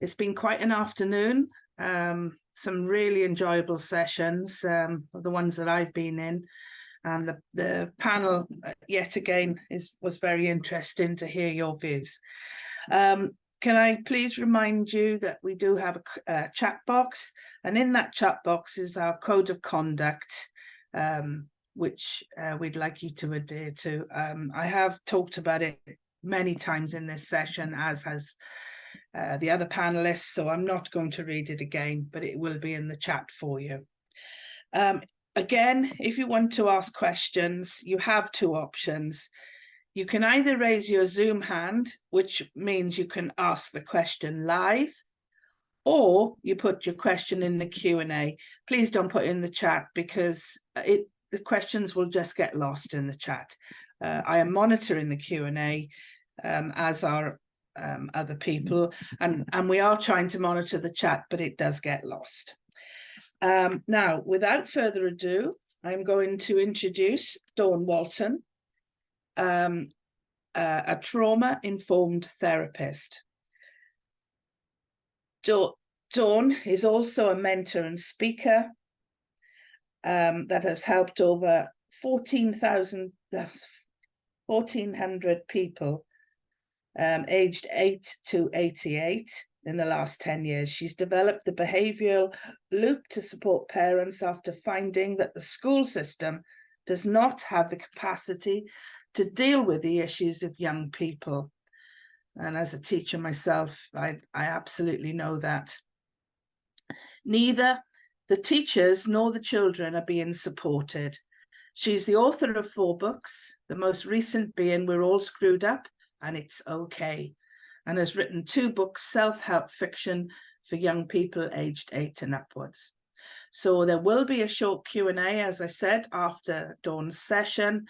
It's been quite an afternoon. Some really enjoyable sessions, the ones that I've been in, and the panel yet again was very interesting to hear your views. Can I please remind you that we do have a chat box, and in that chat box is our code of conduct, which we'd like you to adhere to. I have talked about it many times in this session, as has the other panelists, so I'm not going to read it again, but it will be in the chat for you. Again, if you want to ask questions, you have two options. You can either raise your Zoom hand, which means you can ask the question live, or you put your question in the Q&A. Please don't put it in the chat, because the questions will just get lost in the chat. I am monitoring the Q&A, as are other people, and we are trying to monitor the chat, but it does get lost. Now, without further ado, I'm going to introduce Dawn Walton, a trauma-informed therapist. Dawn is also a mentor and speaker that has helped over 1,400 people aged 8 to 88 in the last 10 years. She's developed the behavioural loop to support parents after finding that the school system does not have the capacity to deal with the issues of young people. And as a teacher myself, I absolutely know that. Neither the teachers nor the children are being supported. She's the author of 4 books, the most recent being We're All Screwed Up and It's Okay, and has written 2 books, self-help fiction for young people aged 8 and upwards. So there will be a short Q&A, as I said, after Dawn's session.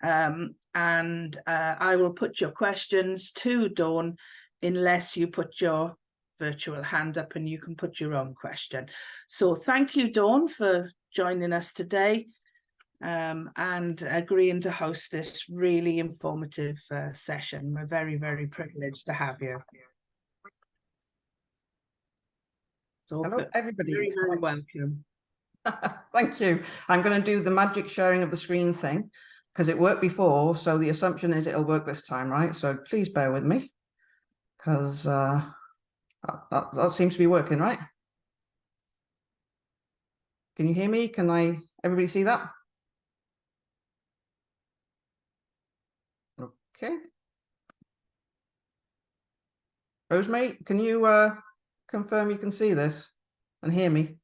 I will put your questions to Dawn unless you put your virtual hand up, and you can put your own question. So thank you, Dawn, for joining us today and agreeing to host this really informative session. We're very, very privileged to have you. So hello, everybody. Very, very welcome. Thank you. I'm going to do the magic sharing of the screen thing, because it worked before, so the assumption is it'll work this time, right? So please bear with me, because that seems to be working, right? Can you hear me? Everybody see that? Okay. Rosemary, can you confirm you can see this and hear me?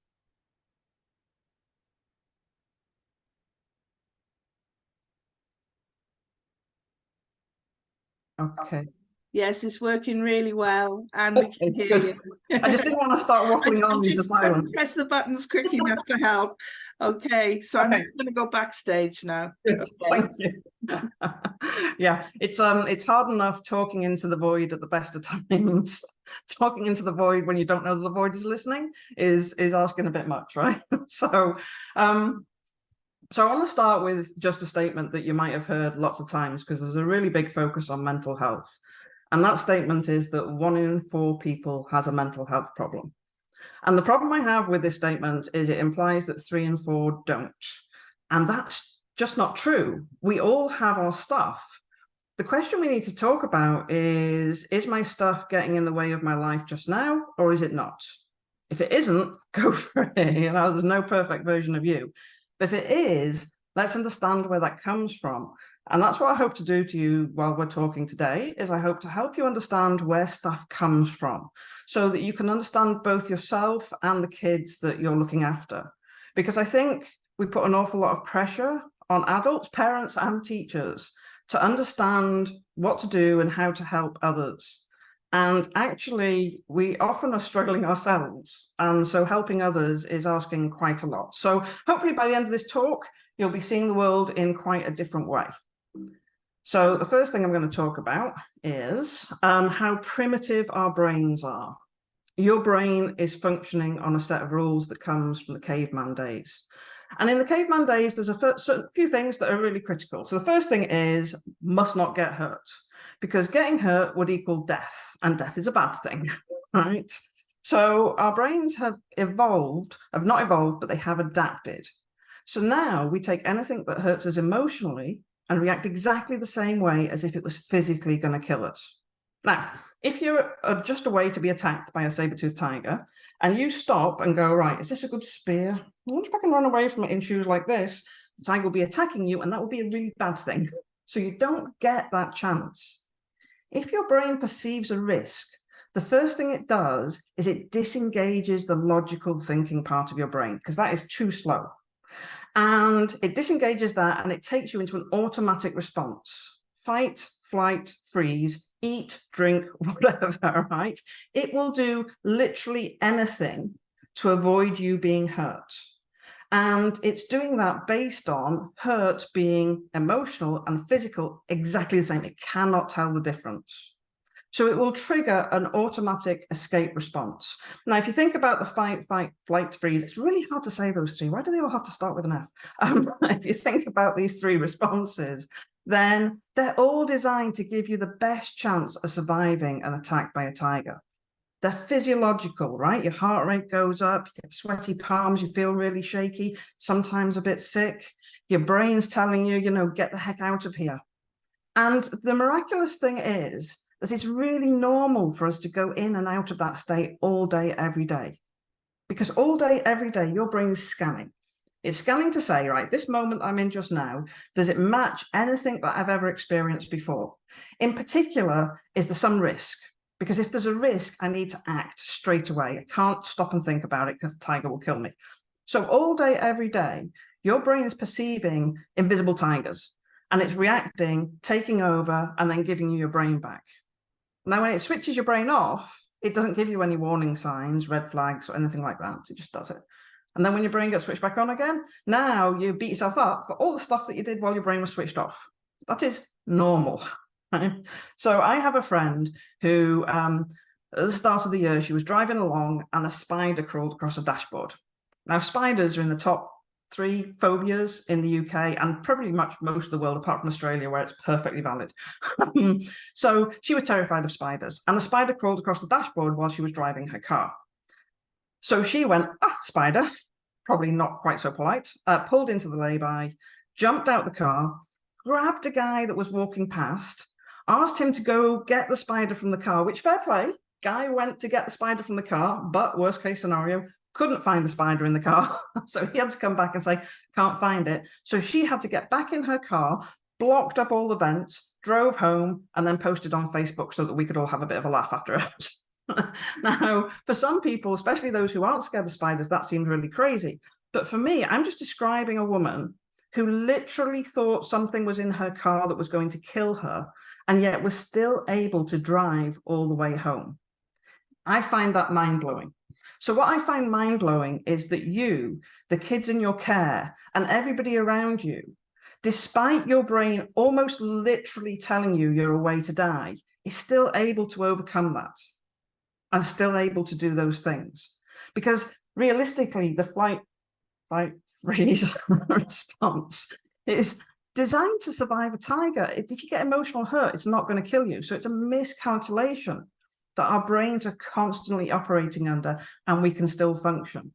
Okay. Yes, it's working really well, and we can hear you. I just didn't want to start waffling on into silence. Press the buttons quick enough to help. Okay, so I'm just going to go backstage now. Okay. Thank you. Yeah, it's hard enough talking into the void at the best of times. Talking into the void when you don't know the void is listening is asking a bit much, right? So I want to start with just a statement that you might have heard lots of times, because there's a really big focus on mental health. And that statement is that 1 in 4 people has a mental health problem. And the problem I have with this statement is it implies that 3 in 4 don't. And that's just not true. We all have our stuff. The question we need to talk about is my stuff getting in the way of my life just now, or is it not? If it isn't, go for it. You know, there's no perfect version of you. But if it is, let's understand where that comes from. And that's what I hope to do to you while we're talking today, is I hope to help you understand where stuff comes from, so that you can understand both yourself and the kids that you're looking after. Because I think we put an awful lot of pressure on adults, parents, and teachers to understand what to do and how to help others. And actually, we often are struggling ourselves. And so helping others is asking quite a lot. So hopefully by the end of this talk, you'll be seeing the world in quite a different way. So the first thing I'm going to talk about is how primitive our brains are. Your brain is functioning on a set of rules that comes from the caveman days. And in the caveman days, there's a few things that are really critical. So the first thing is must not get hurt, because getting hurt would equal death, and death is a bad thing. right? So our brains have not evolved, but they have adapted. So now we take anything that hurts us emotionally and react exactly the same way as if it was physically going to kill us. Now, if you're just a way to be attacked by a saber-toothed tiger and you stop and go, right, is this a good spear? I wonder if I can run away from it in shoes like this, the tiger will be attacking you, and that will be a really bad thing. So you don't get that chance. If your brain perceives a risk, the first thing it does is it disengages the logical thinking part of your brain, because that is too slow. And it disengages that and it takes you into an automatic response. Fight, flight, freeze, eat, drink, whatever, right? It will do literally anything to avoid you being hurt. And it's doing that based on hurt being emotional and physical exactly the same. It cannot tell the difference. So it will trigger an automatic escape response. Now, if you think about the fight, flight, freeze, it's really hard to say those three. Why do they all have to start with an F? If you think about these three responses, then they're all designed to give you the best chance of surviving an attack by a tiger. They're physiological, right? Your heart rate goes up, you get sweaty palms, you feel really shaky, sometimes a bit sick. Your brain's telling you, get the heck out of here. And the miraculous thing is that it's really normal for us to go in and out of that state all day, every day. Because all day, every day, your brain is scanning. It's scanning to say, right, this moment I'm in just now, does it match anything that I've ever experienced before? In particular, is there some risk? Because if there's a risk, I need to act straight away. I can't stop and think about it because the tiger will kill me. So all day, every day, your brain is perceiving invisible tigers and it's reacting, taking over, and then giving you your brain back. Now, when it switches your brain off, it doesn't give you any warning signs, red flags, or anything like that. It just does it. And then when your brain gets switched back on again, now you beat yourself up for all the stuff that you did while your brain was switched off. That is normal. So I have a friend who, at the start of the year, she was driving along and a spider crawled across her dashboard. Now, spiders are in the top 3 phobias in the UK and probably most of the world, apart from Australia, where it's perfectly valid. So she was terrified of spiders, and a spider crawled across the dashboard while she was driving her car. So she went, spider, probably not quite so polite, pulled into the lay-by, jumped out the car, grabbed a guy that was walking past, asked him to go get the spider from the car, which, fair play, guy went to get the spider from the car, but worst case scenario, couldn't find the spider in the car. So he had to come back and say, can't find it. So she had to get back in her car, blocked up all the vents, drove home, and then posted on Facebook so that we could all have a bit of a laugh afterwards. Now, for some people, especially those who aren't scared of spiders, that seemed really crazy. But for me, I'm just describing a woman who literally thought something was in her car that was going to kill her, and yet was still able to drive all the way home. I find that mind-blowing. So what I find mind-blowing is that you, the kids in your care, and everybody around you, despite your brain almost literally telling you you're a way to die, is still able to overcome that and still able to do those things. Because realistically, the flight, freeze response is designed to survive a tiger. If you get emotional hurt, it's not going to kill you. So it's a miscalculation that our brains are constantly operating under, and we can still function.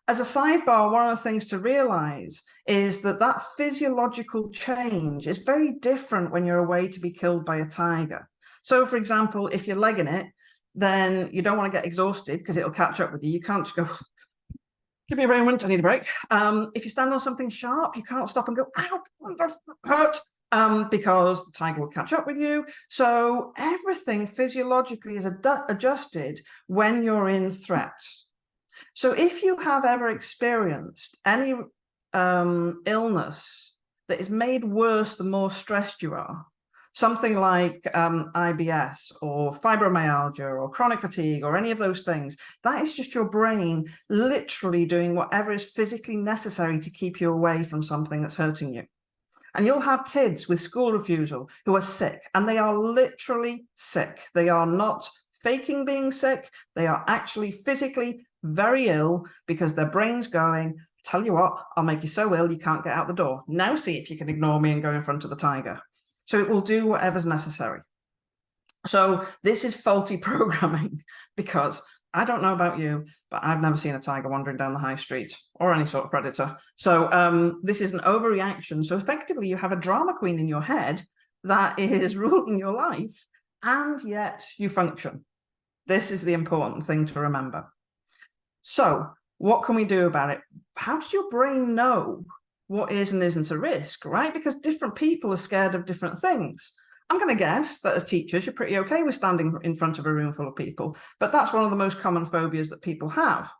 As a sidebar, one of the things to realize is that that physiological change is very different when you're away to be killed by a tiger. So, for example, if you're legging it, then you don't want to get exhausted because it'll catch up with you. You can't just go, give me a moment, I need a break. If you stand on something sharp, you can't stop and go, ow, that hurt, because the tiger will catch up with you. So everything physiologically is adjusted when you're in threat. So if you have ever experienced any illness that is made worse the more stressed you are, something like IBS or fibromyalgia or chronic fatigue or any of those things, that is just your brain literally doing whatever is physically necessary to keep you away from something that's hurting you. And you'll have kids with school refusal who are sick, and they are literally sick. They are not faking being sick. They are actually physically very ill because their brain's going, tell you what, I'll make you so ill you can't get out the door. Now see if you can ignore me and go in front of the tiger. So it will do whatever's necessary. So this is faulty programming, because I don't know about you, but I've never seen a tiger wandering down the high street or any sort of predator. So this is an overreaction. So effectively you have a drama queen in your head that is ruling your life, and yet you function. This is the important thing to remember. So what can we do about it? How does your brain know what is and isn't a risk, right? Because different people are scared of different things. I'm going to guess that as teachers, you're pretty okay with standing in front of a room full of people, but that's one of the most common phobias that people have.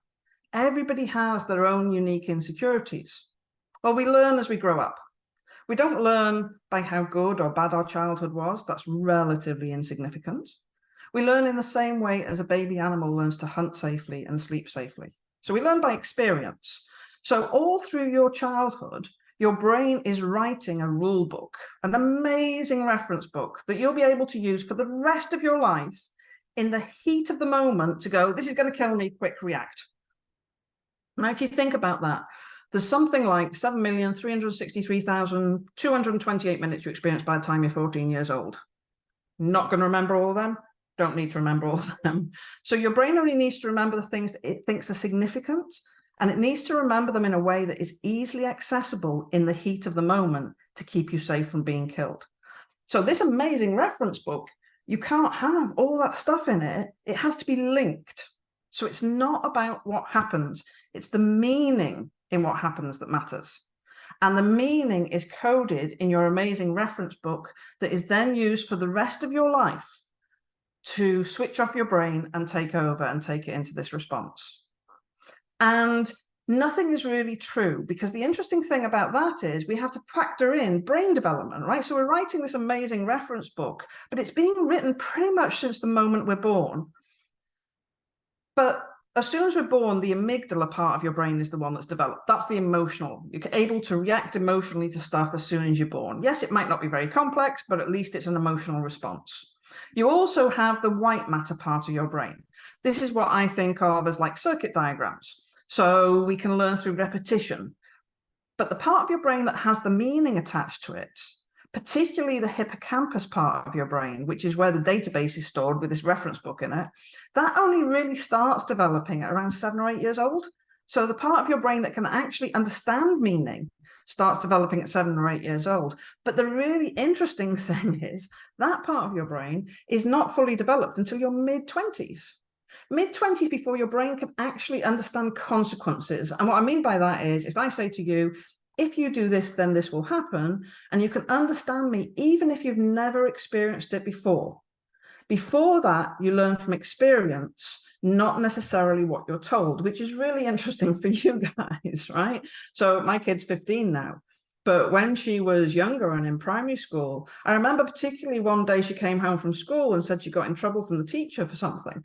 Everybody has their own unique insecurities. Well, we learn as we grow up. We don't learn by how good or bad our childhood was. That's relatively insignificant. We learn in the same way as a baby animal learns to hunt safely and sleep safely. So we learn by experience. So all through your childhood, your brain is writing a rule book, an amazing reference book that you'll be able to use for the rest of your life in the heat of the moment to go, this is going to kill me, quick react. Now, if you think about that, there's something like 7,363,228 minutes you experience by the time you're 14 years old. Not going to remember all of them. Don't need to remember all of them. So your brain only needs to remember the things that it thinks are significant, and it needs to remember them in a way that is easily accessible in the heat of the moment to keep you safe from being killed. So this amazing reference book, you can't have all that stuff in it. It has to be linked. So it's not about what happens. It's the meaning in what happens that matters. And the meaning is coded in your amazing reference book that is then used for the rest of your life to switch off your brain and take over and take it into this response. And nothing is really true, because the interesting thing about that is we have to factor in brain development, right? So we're writing this amazing reference book, but it's being written pretty much since the moment we're born. But as soon as we're born, the amygdala part of your brain is the one that's developed. That's the emotional. You're able to react emotionally to stuff as soon as you're born. Yes, it might not be very complex, but at least it's an emotional response. You also have the white matter part of your brain. This is what I think of as like circuit diagrams. So we can learn through repetition. But the part of your brain that has the meaning attached to it, particularly the hippocampus part of your brain, which is where the database is stored with this reference book in it, that only really starts developing at around 7 or 8 years old. So the part of your brain that can actually understand meaning starts developing at 7 or 8 years old. But the really interesting thing is that part of your brain is not fully developed until your mid-20s. Mid-20s before your brain can actually understand consequences. And what I mean by that is, if I say to you, if you do this, then this will happen, and you can understand me even if you've never experienced it before. Before that, you learn from experience, not necessarily what you're told, which is really interesting for you guys, right? So my kid's 15 now, but when she was younger and in primary school, I remember particularly one day she came home from school and said she got in trouble from the teacher for something.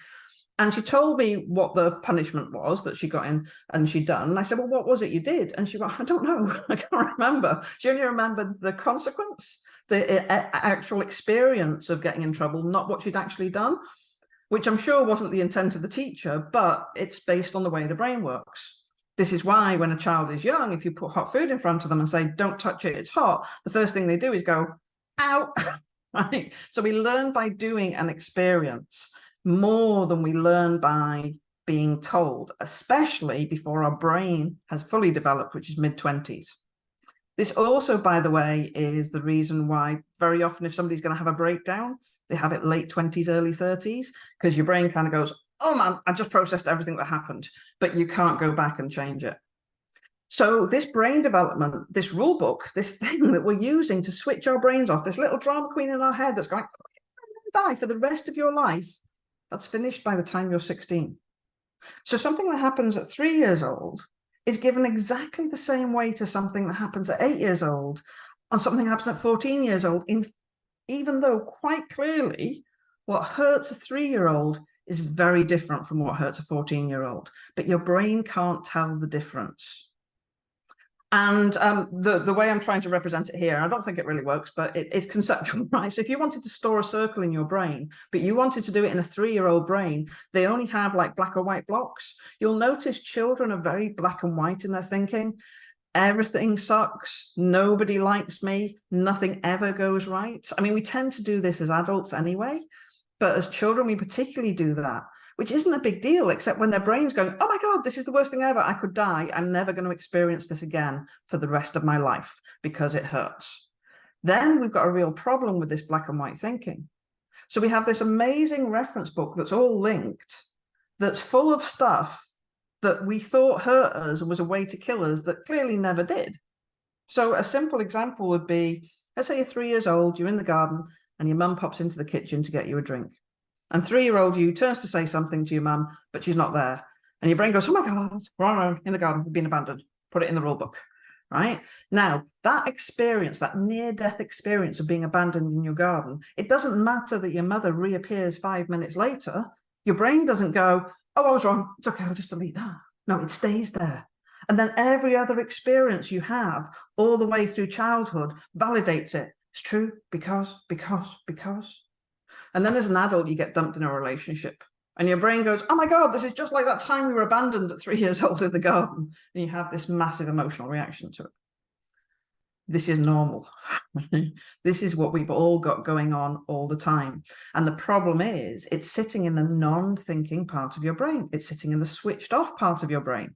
And she told me what the punishment was that she got in and she'd done. And I said, well, what was it you did? And she went, I don't know. I can't remember. She only remembered the consequence, the actual experience of getting in trouble, not what she'd actually done, which I'm sure wasn't the intent of the teacher, but it's based on the way the brain works. This is why when a child is young, if you put hot food in front of them and say, don't touch it, it's hot, the first thing they do is go, ow, right? So we learn by doing an experience more than we learn by being told, especially before our brain has fully developed, which is mid-20s. This also, by the way, is the reason why very often if somebody's going to have a breakdown, they have it late 20s, early 30s, because your brain kind of goes, oh man, I just processed everything that happened, but you can't go back and change it. So this brain development, this rule book, this thing that we're using to switch our brains off, this little drama queen in our head that's going to die for the rest of your life, that's finished by the time you're 16. So something that happens at 3 years old is given exactly the same way to something that happens at 8 years old and something that happens at 14 years old, even though quite clearly what hurts a 3-year-old is very different from what hurts a 14-year-old, but your brain can't tell the difference. And the way I'm trying to represent it here, I don't think it really works, but it's conceptual, right? So if you wanted to store a circle in your brain, but you wanted to do it in a 3-year-old brain, they only have like black or white blocks. You'll notice children are very black and white in their thinking. Everything sucks. Nobody likes me. Nothing ever goes right. I mean, we tend to do this as adults anyway, But as children, we particularly do that, which isn't a big deal, except when their brain's going, oh my God, this is the worst thing ever. I could die. I'm never going to experience this again for the rest of my life because it hurts. Then we've got a real problem with this black and white thinking. So we have this amazing reference book that's all linked, that's full of stuff that we thought hurt us and was a way to kill us that clearly never did. So a simple example would be, let's say you're 3 years old, you're in the garden, and your mum pops into the kitchen to get you a drink. And 3-year-old you turns to say something to your mum, but she's not there. And your brain goes, oh my God, wrong, in the garden, we've been abandoned. Put it in the rule book, right? Now, that experience, that near-death experience of being abandoned in your garden, it doesn't matter that your mother reappears 5 minutes later. Your brain doesn't go, oh, I was wrong. It's okay, I'll just delete that. No, it stays there. And then every other experience you have all the way through childhood validates it. It's true because. And then as an adult, you get dumped in a relationship and your brain goes, oh my God, this is just like that time we were abandoned at 3 years old in the garden. And you have this massive emotional reaction to it. This is normal. This is what we've all got going on all the time. And the problem is it's sitting in the non-thinking part of your brain. It's sitting in the switched off part of your brain.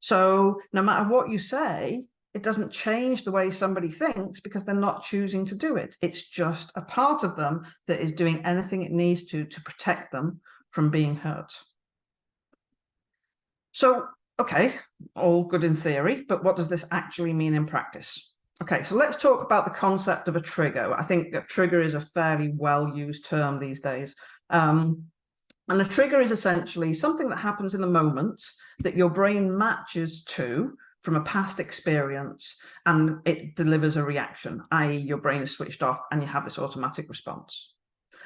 So no matter what you say, it doesn't change the way somebody thinks because they're not choosing to do it. It's just a part of them that is doing anything it needs to protect them from being hurt. So, okay, all good in theory, but what does this actually mean in practice? Okay, so let's talk about the concept of a trigger. I think a trigger is a fairly well-used term these days. And a trigger is essentially something that happens in the moment that your brain matches to from a past experience, and it delivers a reaction, i.e. your brain is switched off and you have this automatic response.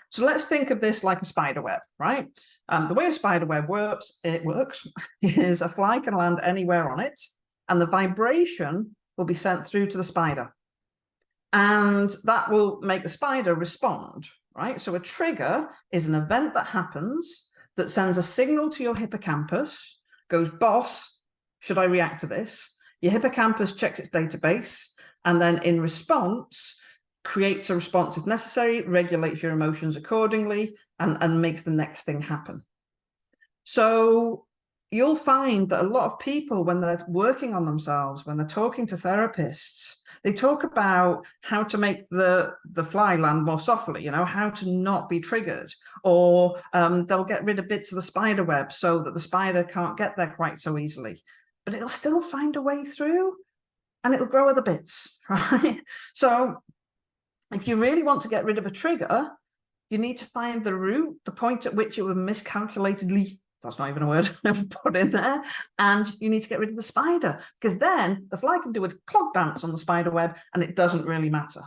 So let's think of this like a spider web, right? The way a spider web works is a fly can land anywhere on it, and the vibration will be sent through to the spider. And that will make the spider respond, right? So a trigger is an event that happens that sends a signal to your hippocampus, goes, boss, should I react to this? Your hippocampus checks its database, and then in response, creates a response if necessary, regulates your emotions accordingly, and makes the next thing happen. So you'll find that a lot of people, when they're working on themselves, when they're talking to therapists, they talk about how to make the fly land more softly, you know, how to not be triggered, or they'll get rid of bits of the spider web so that the spider can't get there quite so easily, but it'll still find a way through and it'll grow other bits, right? So if you really want to get rid of a trigger, you need to find the root, the point at which it was miscalculatedly, that's not even a word, put in there, and you need to get rid of the spider, because then the fly can do a clog dance on the spider web and it doesn't really matter.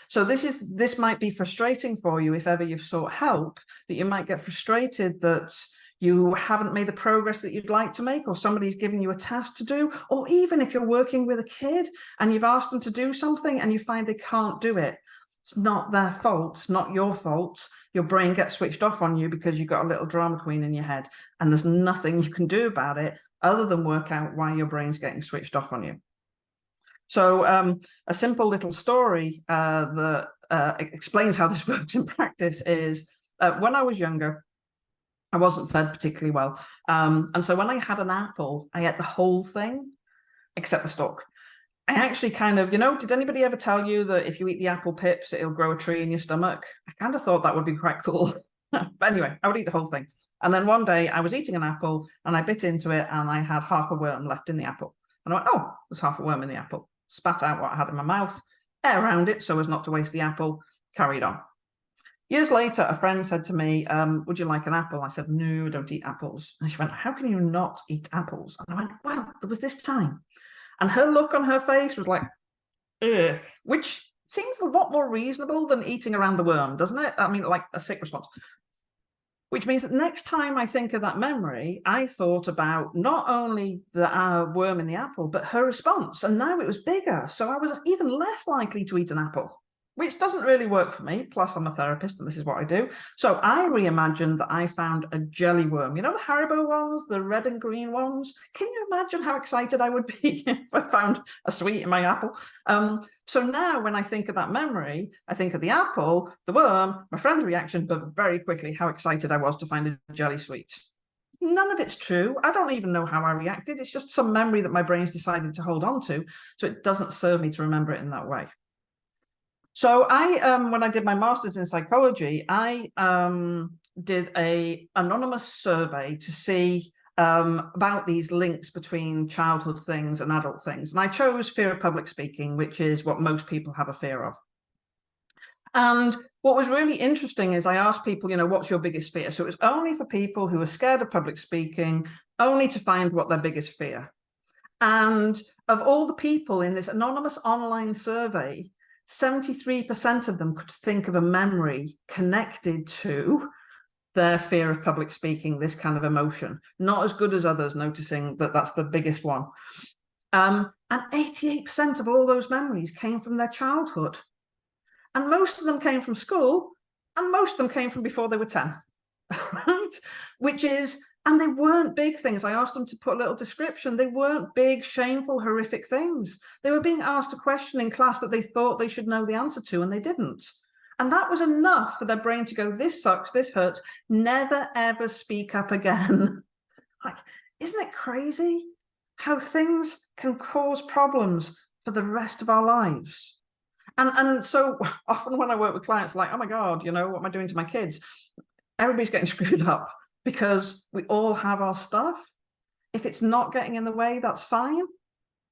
So this might be frustrating for you if ever you've sought help, that you might get frustrated that you haven't made the progress that you'd like to make, or somebody's giving you a task to do, or even if you're working with a kid and you've asked them to do something and you find they can't do it. It's not their fault, it's not your fault. Your brain gets switched off on you because you've got a little drama queen in your head, and there's nothing you can do about it other than work out why your brain's getting switched off on you. So a simple little story that explains how this works in practice is when I was younger, I wasn't fed particularly well. And so when I had an apple, I ate the whole thing except the stalk. I actually kind of, you know, did anybody ever tell you that if you eat the apple pips, it'll grow a tree in your stomach? I kind of thought that would be quite cool. But anyway, I would eat the whole thing. And then one day I was eating an apple and I bit into it and I had half a worm left in the apple. And I went, oh, there's half a worm in the apple. Spat out what I had in my mouth, ate around it so as not to waste the apple, carried on. Years later, a friend said to me, would you like an apple? I said, no, I don't eat apples. And she went, how can you not eat apples? And I went, well, there was this time. And her look on her face was like, ugh, which seems a lot more reasonable than eating around the worm, doesn't it? I mean, like a sick response. Which means that next time I think of that memory, I thought about not only the worm in the apple, but her response. And now it was bigger. So I was even less likely to eat an apple. which doesn't really work for me. Plus, I'm a therapist and this is what I do. So I reimagined that I found a jelly worm. You know, the Haribo ones, the red and green ones? Can you imagine how excited I would be if I found a sweet in my apple? So now when I think of that memory, I think of the apple, the worm, my friend's reaction, but very quickly how excited I was to find a jelly sweet. None of it's true. I don't even know how I reacted. It's just some memory that my brain's decided to hold on to. So it doesn't serve me to remember it in that way. So when I did my master's in psychology, I did an anonymous survey to see about these links between childhood things and adult things. And I chose fear of public speaking, which is what most people have a fear of. And what was really interesting is I asked people, you know, what's your biggest fear? So it was only for people who are scared of public speaking, only to find what their biggest fear. And of all the people in this anonymous online survey, 73% of them could think of a memory connected to their fear of public speaking, this kind of emotion. Not as good as others, noticing that that's the biggest one. And 88% of all those memories came from their childhood. And most of them came from school, and most of them came from before they were 10, right? Which is, and they weren't big things. I asked them to put a little description. They weren't big, shameful, horrific things. They were being asked a question in class that they thought they should know the answer to, and they didn't. And that was enough for their brain to go, this sucks, this hurts, never, ever speak up again. Like, isn't it crazy how things can cause problems for the rest of our lives? And so often when I work with clients, like, oh my God, you know, what am I doing to my kids? Everybody's getting screwed up because we all have our stuff. If it's not getting in the way, that's fine.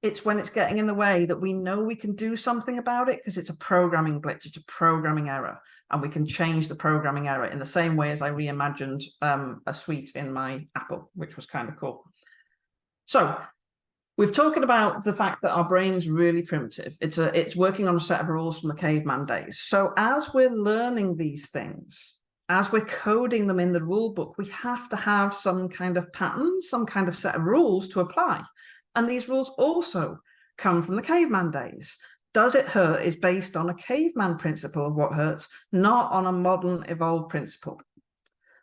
It's when it's getting in the way that we know we can do something about it, because it's a programming glitch, it's a programming error, and we can change the programming error in the same way as I reimagined a sweet in my apple, which was kind of cool. So we've talked about the fact that our brain's really primitive. It's working on a set of rules from the caveman days. So as we're learning these things, as we're coding them in the rule book, we have to have some kind of pattern, some kind of set of rules to apply. And these rules also come from the caveman days. Does it hurt is based on a caveman principle of what hurts, not on a modern evolved principle.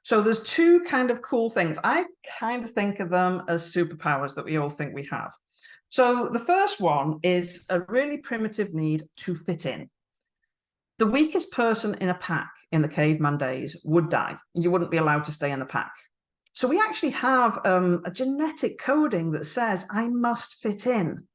So there's two kind of cool things. I kind of think of them as superpowers that we all think we have. So the first one is a really primitive need to fit in. The weakest person in a pack in the caveman days would die. You wouldn't be allowed to stay in the pack. So we actually have a genetic coding that says, I must fit in.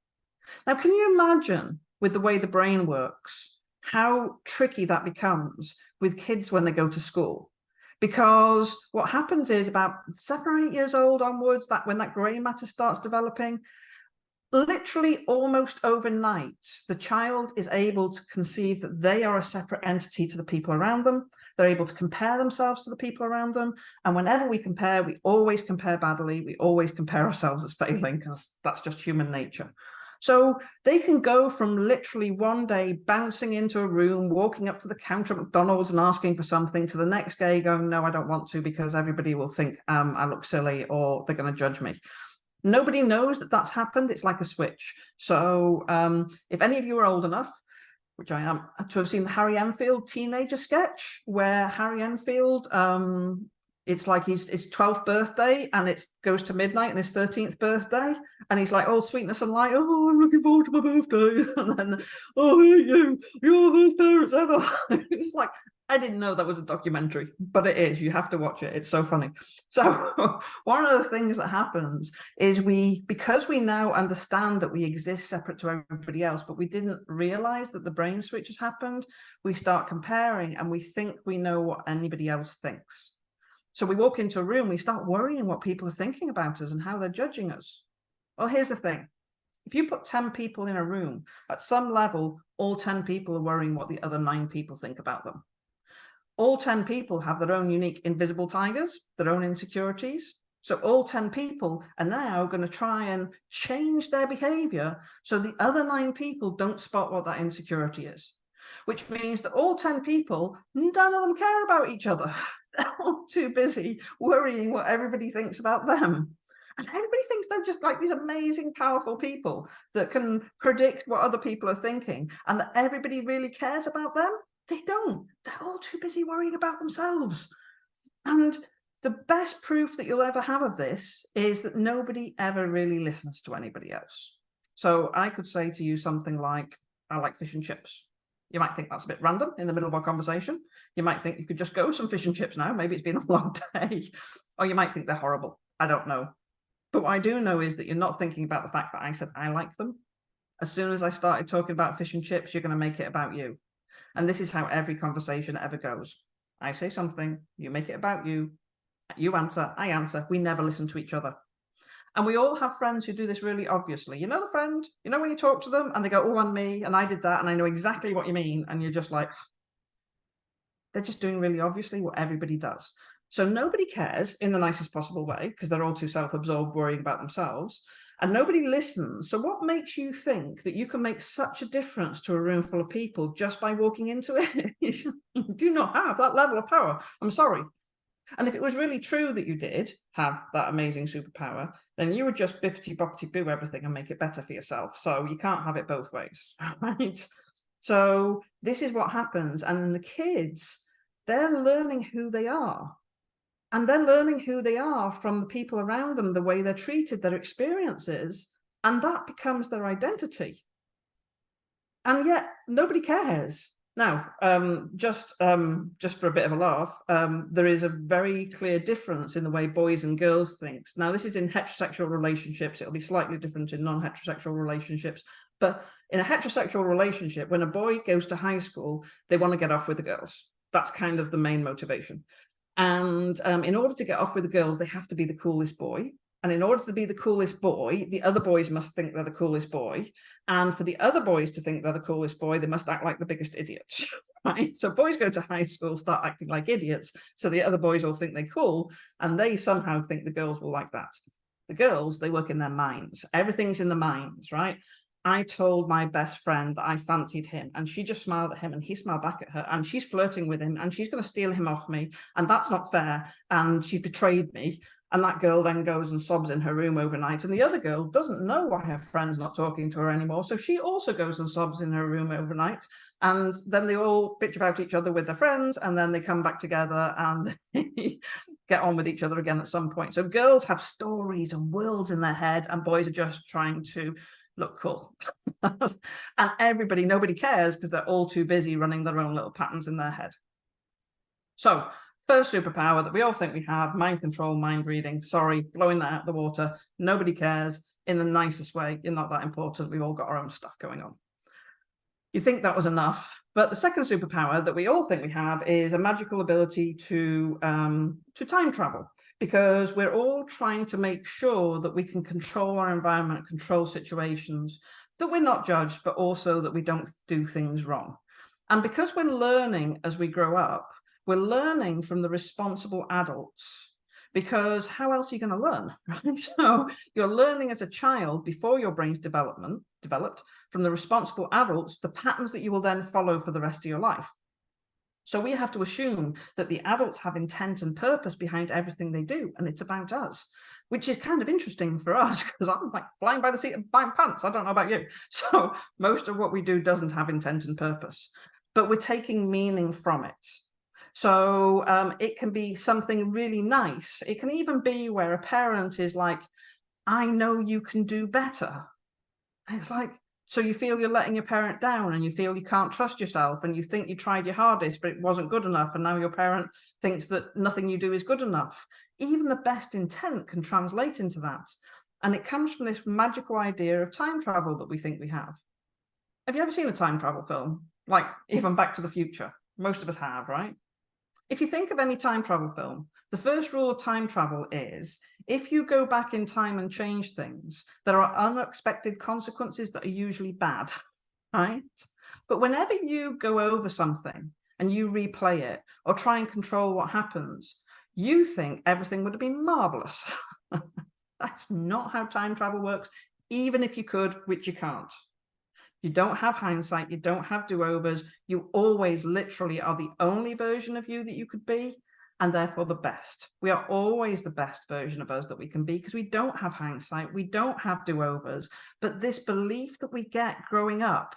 Now, can you imagine, with the way the brain works, how tricky that becomes with kids when they go to school? Because what happens is about 7 or 8 years old onwards, that when that grey matter starts developing, literally almost overnight, the child is able to conceive that they are a separate entity to the people around them. They're able to compare themselves to the people around them. And whenever we compare, we always compare badly. We always compare ourselves as failing, because that's just human nature. So they can go from literally one day bouncing into a room, walking up to the counter at McDonald's and asking for something, to the next day going, no, I don't want to, because everybody will think I look silly or they're going to judge me. Nobody knows that that's happened. It's like a switch. So if any of you are old enough, which I am, to have seen the Harry Enfield teenager sketch, where Harry Enfield, it's like his 12th birthday and it goes to midnight and his 13th birthday. And he's like, oh, sweetness and light. Oh, I'm looking forward to my birthday. And then, oh, you're the best parents ever. It's like, I didn't know that was a documentary, but it is. You have to watch it. It's so funny. So one of the things that happens is because we now understand that we exist separate to everybody else, but we didn't realize that the brain switch has happened, we start comparing and we think we know what anybody else thinks. So we walk into a room, we start worrying what people are thinking about us and how they're judging us. Well, here's the thing. If you put 10 people in a room, at some level, all 10 people are worrying what the other 9 people think about them. All 10 people have their own unique invisible tigers, their own insecurities. So all 10 people are now going to try and change their behavior so the other 9 people don't spot what that insecurity is, which means that all 10 people, none of them care about each other. They're all too busy worrying what everybody thinks about them. And everybody thinks they're just like these amazing, powerful people that can predict what other people are thinking and that everybody really cares about them. They don't. They're all too busy worrying about themselves. And the best proof that you'll ever have of this is that nobody ever really listens to anybody else. So I could say to you something like, I like fish and chips. You might think that's a bit random in the middle of our conversation. You might think you could just go some fish and chips now. Maybe it's been a long day. Or you might think they're horrible. I don't know. But what I do know is that you're not thinking about the fact that I said I like them. As soon as I started talking about fish and chips, you're going to make it about you. And this is how every conversation ever goes. I say something, you make it about you, you answer, I answer, we never listen to each other. And we all have friends who do this really obviously. You know the friend, you know when you talk to them and they go, oh, and me, and I did that, and I know exactly what you mean, and you're just like, they're just doing really obviously what everybody does. So nobody cares in the nicest possible way, because they're all too self-absorbed worrying about themselves, and nobody listens. So what makes you think that you can make such a difference to a room full of people just by walking into it? You do not have that level of power. I'm sorry. And if it was really true that you did have that amazing superpower, then you would just bippity-boppity-boo everything and make it better for yourself. So you can't have it both ways, right? So this is what happens. And the kids, they're learning who they are. And they're learning who they are from the people around them, the way they're treated, their experiences, and that becomes their identity. And yet nobody cares. Now, just for a bit of a laugh, there is a very clear difference in the way boys and girls think. Now, this is in heterosexual relationships. It'll be slightly different in non-heterosexual relationships. But in a heterosexual relationship, when a boy goes to high school, they want to get off with the girls. That's kind of the main motivation. And in order to get off with the girls, they have to be the coolest boy. And in order to be the coolest boy, the other boys must think they're the coolest boy. And for the other boys to think they're the coolest boy, they must act like the biggest idiots, right? So boys go to high school, start acting like idiots. So the other boys all think they're cool. And they somehow think the girls will like that. The girls, they work in their minds. Everything's in the minds, right? I told my best friend that I fancied him, and she just smiled at him, and he smiled back at her, and she's flirting with him, and she's going to steal him off me, and that's not fair, and she betrayed me. And that girl then goes and sobs in her room overnight, and the other girl doesn't know why her friend's not talking to her anymore, so she also goes and sobs in her room overnight, and then they all bitch about each other with their friends, and then they come back together and get on with each other again at some point. So girls have stories and worlds in their head, and boys are just trying to look cool. And nobody cares because they're all too busy running their own little patterns in their head. So first superpower that we all think we have, mind control, mind reading. Sorry, blowing that out of the water. Nobody cares. In the nicest way. You're not that important. We've all got our own stuff going on. You think that was enough. But the second superpower that we all think we have is a magical ability to time travel, because we're all trying to make sure that we can control our environment, control situations, that we're not judged, but also that we don't do things wrong. And because we're learning as we grow up, we're learning from the responsible adults, because how else are you going to learn, right? So you're learning as a child before your brain's developed from the responsible adults, the patterns that you will then follow for the rest of your life. So we have to assume that the adults have intent and purpose behind everything they do, and it's about us, which is kind of interesting for us because I'm like flying by the seat of my pants. I don't know about you. So most of what we do doesn't have intent and purpose, but we're taking meaning from it. So it can be something really nice. It can even be where a parent is like, I know you can do better. And it's like, so you feel you're letting your parent down, and you feel you can't trust yourself, and you think you tried your hardest, but it wasn't good enough. And now your parent thinks that nothing you do is good enough. Even the best intent can translate into that. And it comes from this magical idea of time travel that we think we have. Have you ever seen a time travel film? Like even Back to the Future? Most of us have, right? If you think of any time travel film, the first rule of time travel is if you go back in time and change things, there are unexpected consequences that are usually bad, right? But whenever you go over something and you replay it or try and control what happens, you think everything would have been marvelous. That's not how time travel works, even if you could, which you can't. You don't have hindsight, you don't have do-overs, you always literally are the only version of you that you could be. and therefore the best. We are always the best version of us that we can be, because we don't have hindsight, we don't have do-overs, but this belief that we get growing up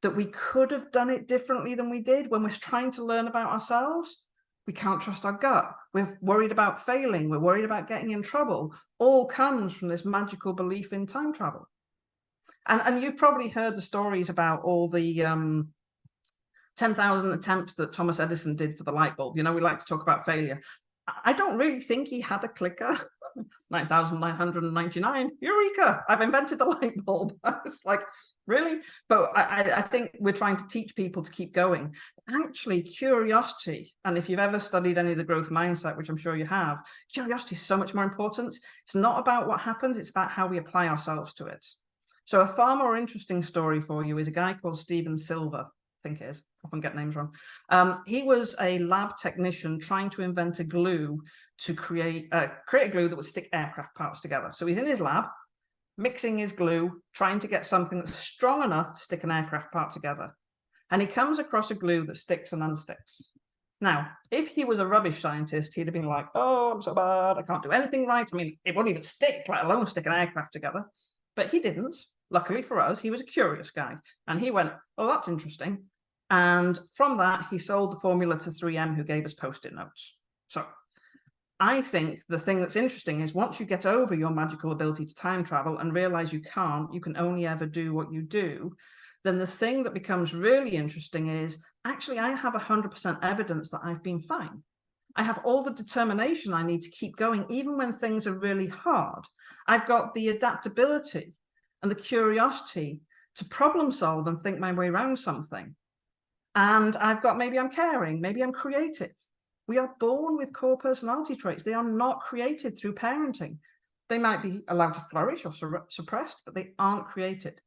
that we could have done it differently than we did when we're trying to learn about ourselves. We can't trust our gut. We're worried about failing. We're worried about getting in trouble. All comes from this magical belief in time travel. And you've probably heard the stories about all the 10,000 attempts that Thomas Edison did for the light bulb. You know, we like to talk about failure. I don't really think he had a clicker. 9,999, eureka, I've invented the light bulb. I was like, really? But I think we're trying to teach people to keep going. Actually, curiosity, and if you've ever studied any of the growth mindset, which I'm sure you have, curiosity is so much more important. It's not about what happens, it's about how we apply ourselves to it. So a far more interesting story for you is a guy called Steven Silver, I think it is, often get names wrong. He was a lab technician trying to invent a glue to create a glue that would stick aircraft parts together. So he's in his lab, mixing his glue, trying to get something that's strong enough to stick an aircraft part together. And he comes across a glue that sticks and unsticks. Now, if he was a rubbish scientist, he'd have been like, oh, I'm so bad, I can't do anything right. I mean, it won't even stick, let alone stick an aircraft together. But he didn't. Luckily for us, he was a curious guy. And he went, oh, that's interesting. And from that, he sold the formula to 3M, who gave us Post-it notes. So I think the thing that's interesting is once you get over your magical ability to time travel and realize you can only ever do what you do, then the thing that becomes really interesting is, actually, I have 100% evidence that I've been fine. I have all the determination I need to keep going, even when things are really hard. I've got the adaptability and the curiosity to problem solve and think my way around something. And I've got, maybe I'm caring, maybe I'm creative. We are born with core personality traits. They are not created through parenting. They might be allowed to flourish or suppressed, but they aren't created.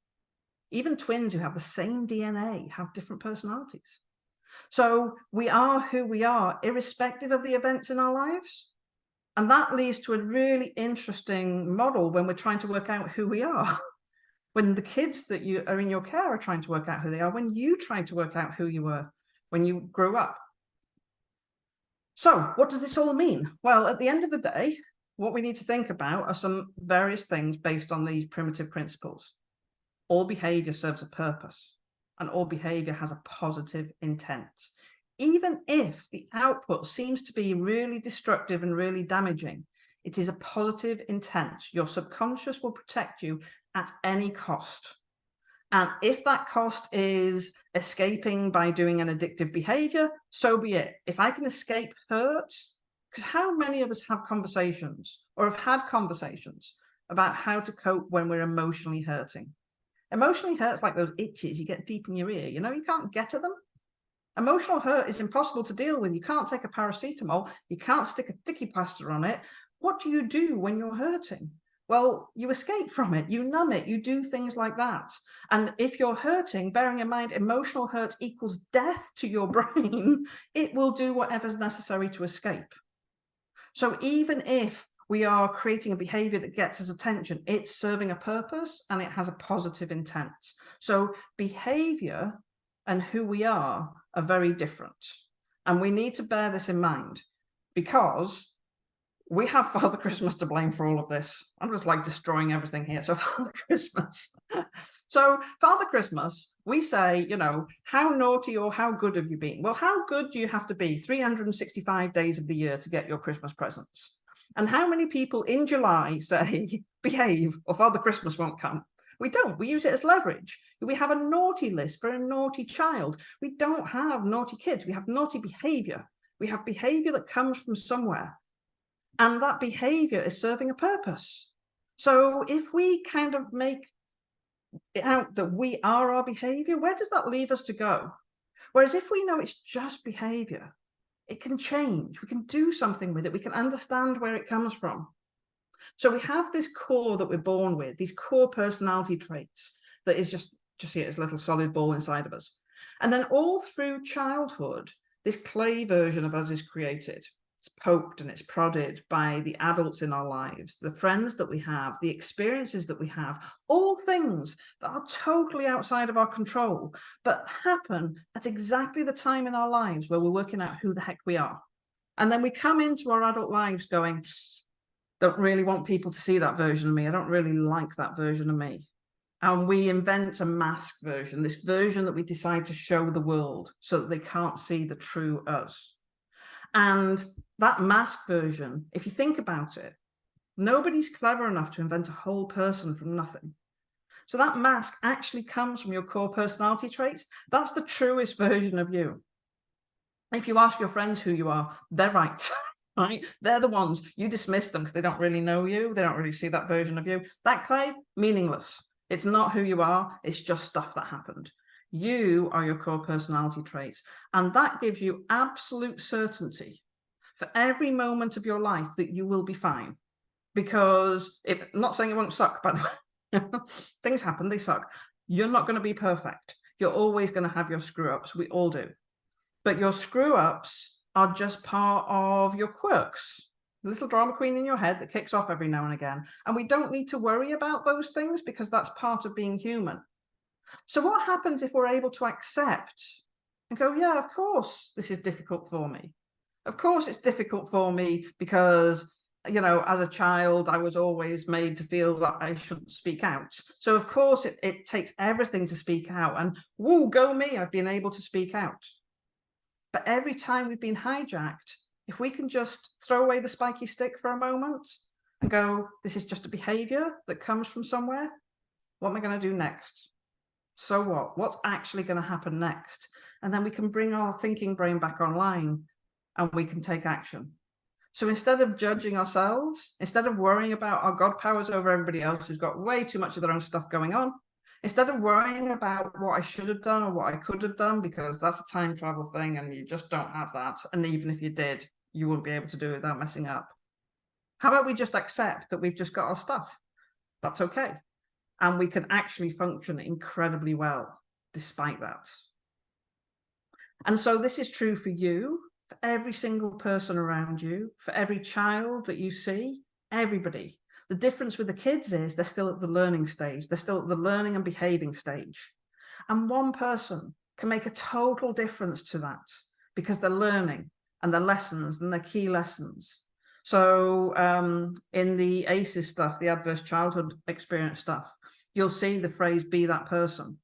Even twins who have the same DNA have different personalities. So we are who we are, irrespective of the events in our lives. And that leads to a really interesting model when we're trying to work out who we are. When the kids that you are in your care are trying to work out who they are, when you try to work out who you were when you grew up. So what does this all mean? Well, at the end of the day, what we need to think about are some various things based on these primitive principles. All behavior serves a purpose, and all behavior has a positive intent. Even if the output seems to be really destructive and really damaging, it is a positive intent. Your subconscious will protect you at any cost. And if that cost is escaping by doing an addictive behavior, so be it. If I can escape hurt, because how many of us have conversations or have had conversations about how to cope when we're emotionally hurting? Emotionally hurt's like those itches you get deep in your ear. You know, you can't get at them. Emotional hurt is impossible to deal with. You can't take a paracetamol. You can't stick a sticky plaster on it. What do you do when you're hurting? Well, you escape from it, you numb it, you do things like that. And if you're hurting, bearing in mind emotional hurt equals death to your brain, it will do whatever's necessary to escape. So even if we are creating a behavior that gets us attention, it's serving a purpose and it has a positive intent. So behavior and who we are very different. And we need to bear this in mind, because we have Father Christmas to blame for all of this. I'm just like destroying everything here. So Father Christmas. So Father Christmas, we say, you know, how naughty or how good have you been? Well, how good do you have to be 365 days of the year to get your Christmas presents? And how many people in July say, behave, or Father Christmas won't come? We don't. We use it as leverage. We have a naughty list for a naughty child. We don't have naughty kids. We have naughty behavior. We have behavior that comes from somewhere. And that behavior is serving a purpose. So if we kind of make it out that we are our behavior, where does that leave us to go? Whereas if we know it's just behavior, it can change. We can do something with it. We can understand where it comes from. So we have this core that we're born with, these core personality traits that is just see it as a little solid ball inside of us. And then all through childhood, this clay version of us is created. It's poked and it's prodded by the adults in our lives, the friends that we have, the experiences that we have, all things that are totally outside of our control, but happen at exactly the time in our lives where we're working out who the heck we are. And then we come into our adult lives going, don't really want people to see that version of me. I don't really like that version of me. And we invent a mask version, this version that we decide to show the world so that they can't see the true us. And that mask version, if you think about it, nobody's clever enough to invent a whole person from nothing. So that mask actually comes from your core personality traits. That's the truest version of you. If you ask your friends who you are, they're right. Right? They're the ones. You dismiss them because they don't really know you. They don't really see that version of you. That clay, meaningless. It's not who you are. It's just stuff that happened. You are your core personality traits. And that gives you absolute certainty for every moment of your life that you will be fine. Because I'm not saying it won't suck, but things happen, they suck. You're not going to be perfect. You're always going to have your screw-ups. We all do. But your screw-ups are just part of your quirks, the little drama queen in your head that kicks off every now and again. And we don't need to worry about those things because that's part of being human. So what happens if we're able to accept and go, yeah, of course, this is difficult for me. Of course, it's difficult for me because, you know, as a child, I was always made to feel that I shouldn't speak out. So of course, it takes everything to speak out, and woo, go me, I've been able to speak out. But every time we've been hijacked, if we can just throw away the spiky stick for a moment and go, this is just a behavior that comes from somewhere, what am I going to do next? So what? What's actually going to happen next? And then we can bring our thinking brain back online and we can take action. So instead of judging ourselves, instead of worrying about our God powers over everybody else who's got way too much of their own stuff going on, instead of worrying about what I should have done or what I could have done, because that's a time travel thing and you just don't have that. And even if you did, you wouldn't be able to do it without messing up. How about we just accept that we've just got our stuff? That's okay. And we can actually function incredibly well despite that. And so this is true for you, for every single person around you, for every child that you see, everybody. The difference with the kids is they're still at the learning stage. They're still at the learning and behaving stage. And one person can make a total difference to that because they're learning and their lessons and their key lessons. So in the ACEs stuff, the adverse childhood experience stuff, you'll see the phrase, be that person.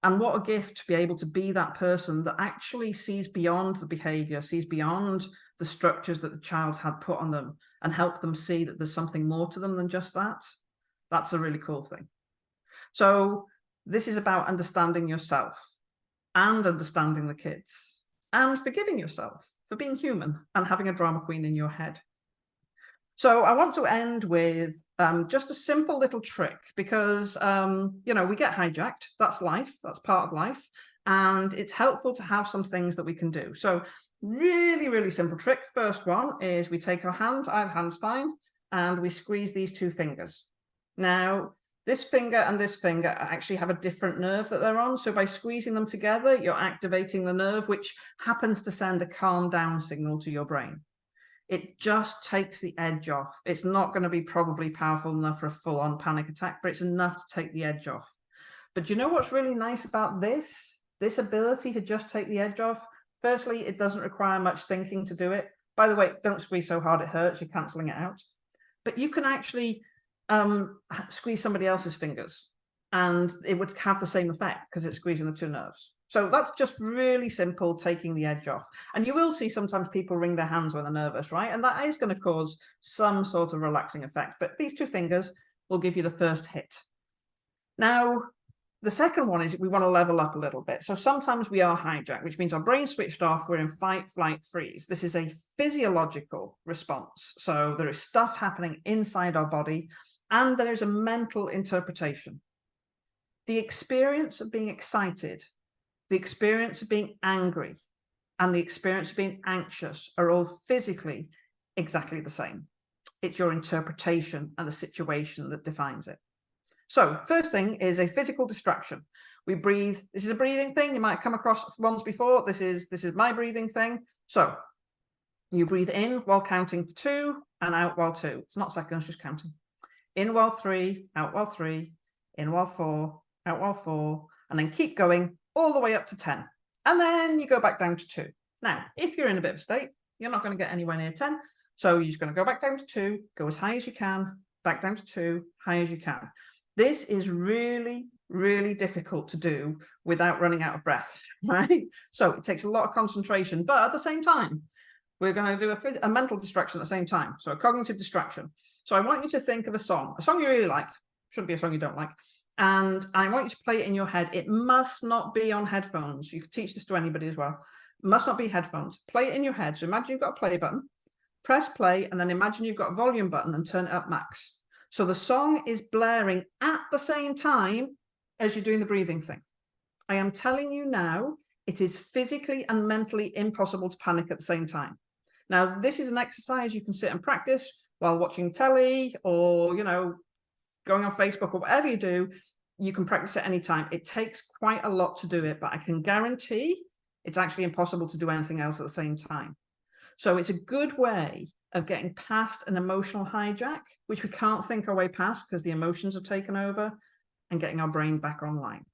And what a gift to be able to be that person that actually sees beyond the behavior, sees beyond the structures that the child had put on them and help them see that there's something more to them than just that. That's a really cool thing. So this is about understanding yourself and understanding the kids and forgiving yourself for being human and having a drama queen in your head. So I want to end with just a simple little trick because, you know, we get hijacked. That's life. That's part of life. And it's helpful to have some things that we can do. So really, really simple trick. First one is we take our hand, I have hands fine, and we squeeze these two fingers. Now, this finger and this finger actually have a different nerve that they're on. So by squeezing them together, you're activating the nerve, which happens to send a calm down signal to your brain. It just takes the edge off. It's not going to be probably powerful enough for a full-on panic attack, but it's enough to take the edge off. But do you know what's really nice about this ability to just take the edge off? Firstly, it doesn't require much thinking to do it. By the way, don't squeeze so hard it hurts. You're cancelling it out. But you can actually squeeze somebody else's fingers and it would have the same effect because it's squeezing the two nerves. So that's just really simple, taking the edge off. And you will see sometimes people wring their hands when they're nervous, right? And that is going to cause some sort of relaxing effect. But these two fingers will give you the first hit. Now, the second one is we want to level up a little bit. So sometimes we are hijacked, which means our brain switched off. We're in fight, flight, freeze. This is a physiological response. So there is stuff happening inside our body and there is a mental interpretation. The experience of being excited, the experience of being angry, and the experience of being anxious are all physically exactly the same. It's your interpretation and the situation that defines it. So first thing is a physical distraction. We breathe. This is a breathing thing. You might have come across ones before. This is my breathing thing. So you breathe in while counting for 2 and out while 2. It's not seconds, just counting. In while 3, out while 3, in while 4, out while 4, and then keep going all the way up to 10. And then you go back down to 2. Now, if you're in a bit of a state, you're not going to get anywhere near 10. So you're just going to go back down to 2, go as high as you can, back down to 2, high as you can. This is really, really difficult to do without running out of breath, right? So it takes a lot of concentration, but at the same time, we're going to do a mental distraction at the same time. So a cognitive distraction. So I want you to think of a song you really like. Shouldn't be a song you don't like. And I want you to play it in your head. It must not be on headphones. You can teach this to anybody as well. It must not be headphones. Play it in your head. So imagine you've got a play button, press play, and then imagine you've got a volume button and turn it up max. So the song is blaring at the same time as you're doing the breathing thing. I am telling you now, it is physically and mentally impossible to panic at the same time. Now, this is an exercise you can sit and practice while watching telly or, you know, going on Facebook or whatever you do. You can practice at any time. It takes quite a lot to do it, but I can guarantee it's actually impossible to do anything else at the same time. So it's a good way of getting past an emotional hijack, which we can't think our way past because the emotions have taken over, and getting our brain back online.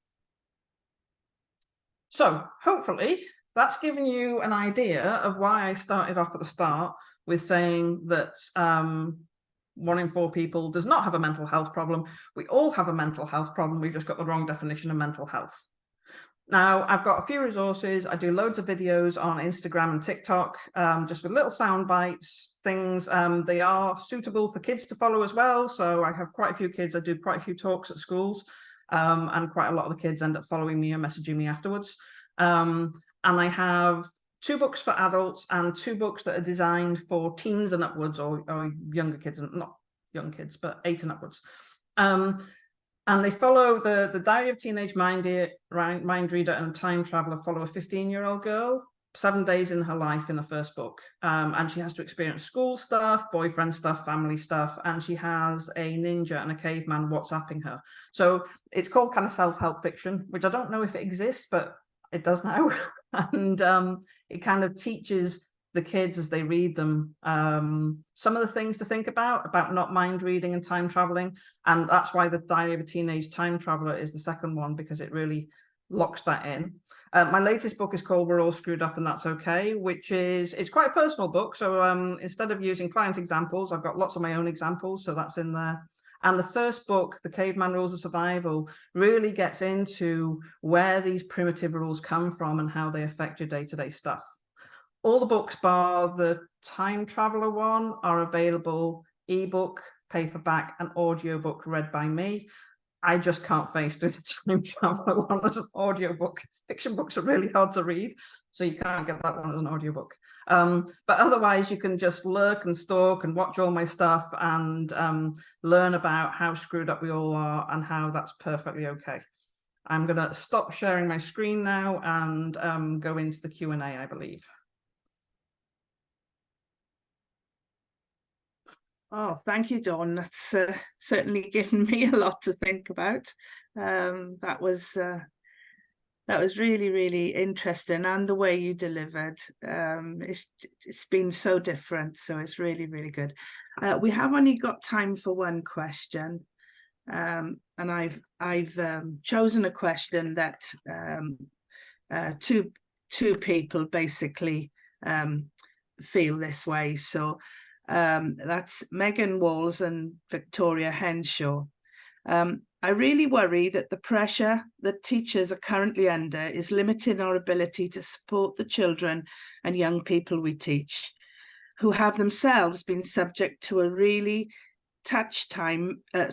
So hopefully that's given you an idea of why I started off at the start with saying that 1 in 4 people does not have a mental health problem. We all have a mental health problem. We've just got the wrong definition of mental health. Now, I've got a few resources. I do loads of videos on Instagram and TikTok, just with little sound bites, things. They are suitable for kids to follow as well. So I have quite a few kids. I do quite a few talks at schools, and quite a lot of the kids end up following me or messaging me afterwards. And I have 2 books for adults and 2 books that are designed for teens and upwards, or younger kids, and not young kids, but 8 and upwards. And they follow the Diary of a Teenage Mind Reader and Time Traveler follow a 15-year-old girl, 7 days in her life in the first book. And she has to experience school stuff, boyfriend stuff, family stuff, and she has a ninja and a caveman WhatsApping her. So it's called kind of self-help fiction, which I don't know if it exists, but it does now. And it kind of teaches the kids as they read them some of the things to think about not mind reading and time traveling. And that's why the Diary of a Teenage Time Traveler is the second one, because it really locks that in. My latest book is called We're All Screwed Up and That's Okay, which it's quite a personal book. So instead of using client examples, I've got lots of my own examples, so that's in there. And the first book, The Caveman Rules of Survival, really gets into where these primitive rules come from and how they affect your day-to-day stuff. All the books bar the Time Traveler one are available ebook, paperback, and audiobook read by me. I just can't face doing the Time Traveler one as an audiobook. Fiction books are really hard to read, so you can't get that one as an audiobook. But otherwise, you can just lurk and stalk and watch all my stuff and learn about how screwed up we all are and how that's perfectly okay. I'm going to stop sharing my screen now and go into the Q&A, I believe. Oh, thank you, Dawn. That's certainly given me a lot to think about. That was really, really interesting, and the way you delivered, it's been so different. So it's really, really good. We have only got time for one question, and I've chosen a question that two people basically feel this way. So that's Megan Walls and Victoria Henshaw. I really worry that the pressure that teachers are currently under is limiting our ability to support the children and young people we teach, who have themselves been subject to a really tough time, I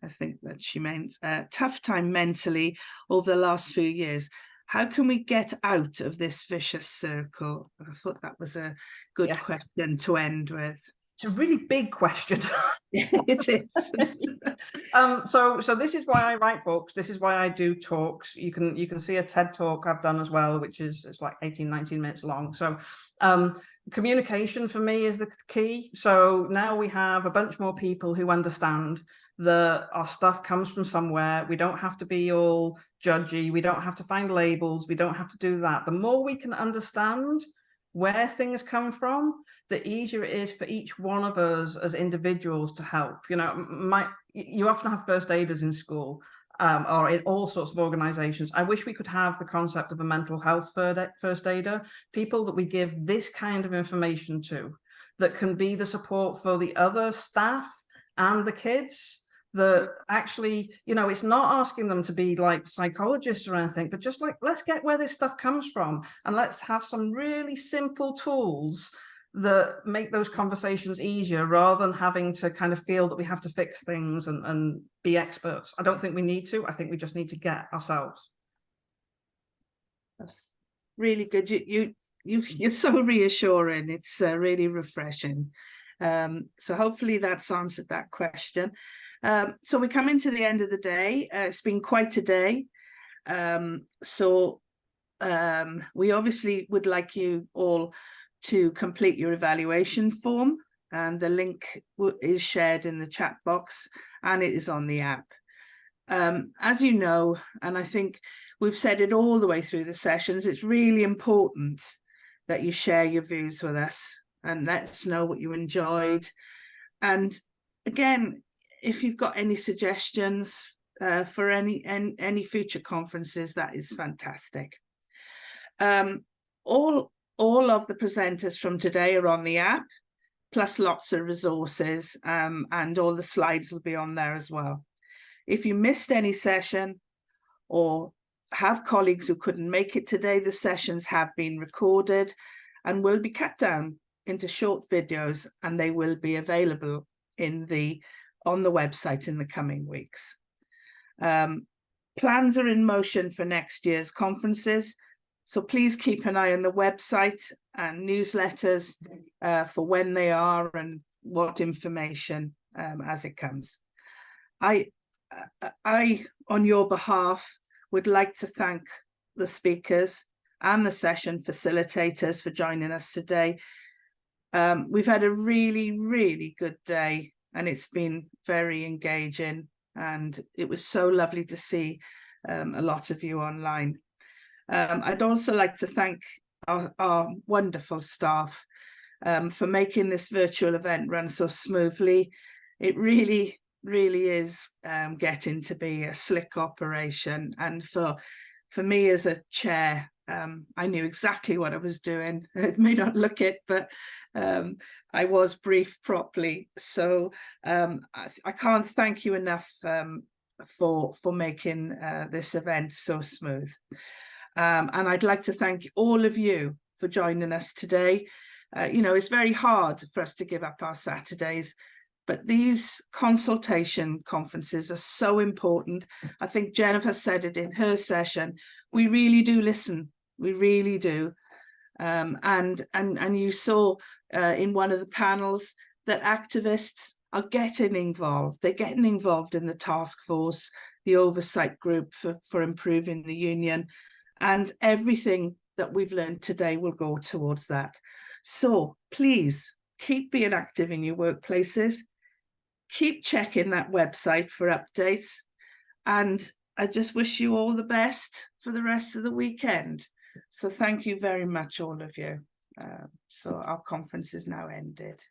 think that she meant, tough time mentally over the last few years. How can we get out of this vicious circle? I thought that was a good question to end with. It's a really big question. It is. So this is why I write books. This is why I do talks. You can see a TED talk I've done as well, which is it's like 18-19 minutes long. So communication for me is the key. So now we have a bunch more people who understand that our stuff comes from somewhere. We don't have to be all judgy. We don't have to find labels. We don't have to do that. The more we can understand where things come from, the easier it is for each one of us as individuals to help. You know, you often have first aiders in school, or in all sorts of organizations. I wish we could have the concept of a mental health first aider, people that we give this kind of information to, that can be the support for the other staff and the kids, that actually, you know, it's not asking them to be like psychologists or anything, but just like, let's get where this stuff comes from, and let's have some really simple tools that make those conversations easier, rather than having to kind of feel that we have to fix things and be experts. I don't think we need to. I think we just need to get ourselves. That's really good. You're so reassuring. It's really refreshing. So hopefully that's answered that question. So we come into the end of the day. It's been quite a day. We obviously would like you all to complete your evaluation form, and the link is shared in the chat box, and it is on the app. As you know, and I think we've said it all the way through the sessions, it's really important that you share your views with us and let us know what you enjoyed. And again, if you've got any suggestions for any future conferences, that is fantastic. All of the presenters from today are on the app, plus lots of resources, and all the slides will be on there as well. If you missed any session or have colleagues who couldn't make it today, the sessions have been recorded and will be cut down into short videos, and they will be available on the website in the coming weeks. Plans are in motion for next year's conferences, so please keep an eye on the website and newsletters for when they are and what information as it comes. I, on your behalf, would like to thank the speakers and the session facilitators for joining us today. We've had a really, really good day, and it's been very engaging, and it was so lovely to see a lot of you online. I'd also like to thank our wonderful staff for making this virtual event run so smoothly. It really is getting to be a slick operation, and for me as a chair, I knew exactly what I was doing. It may not look it, but I was briefed properly. So I can't thank you enough for making this event so smooth. And I'd like to thank all of you for joining us today. You know, it's very hard for us to give up our Saturdays, but these consultation conferences are so important. I think Jennifer said it in her session. We really do listen. We really do. And you saw in one of the panels that activists are getting involved. They're getting involved in the task force, the oversight group for improving the union, and everything that we've learned today will go towards that. So please keep being active in your workplaces. Keep checking that website for updates, and I just wish you all the best for the rest of the weekend. So thank you very much, all of you. So our conference is now ended.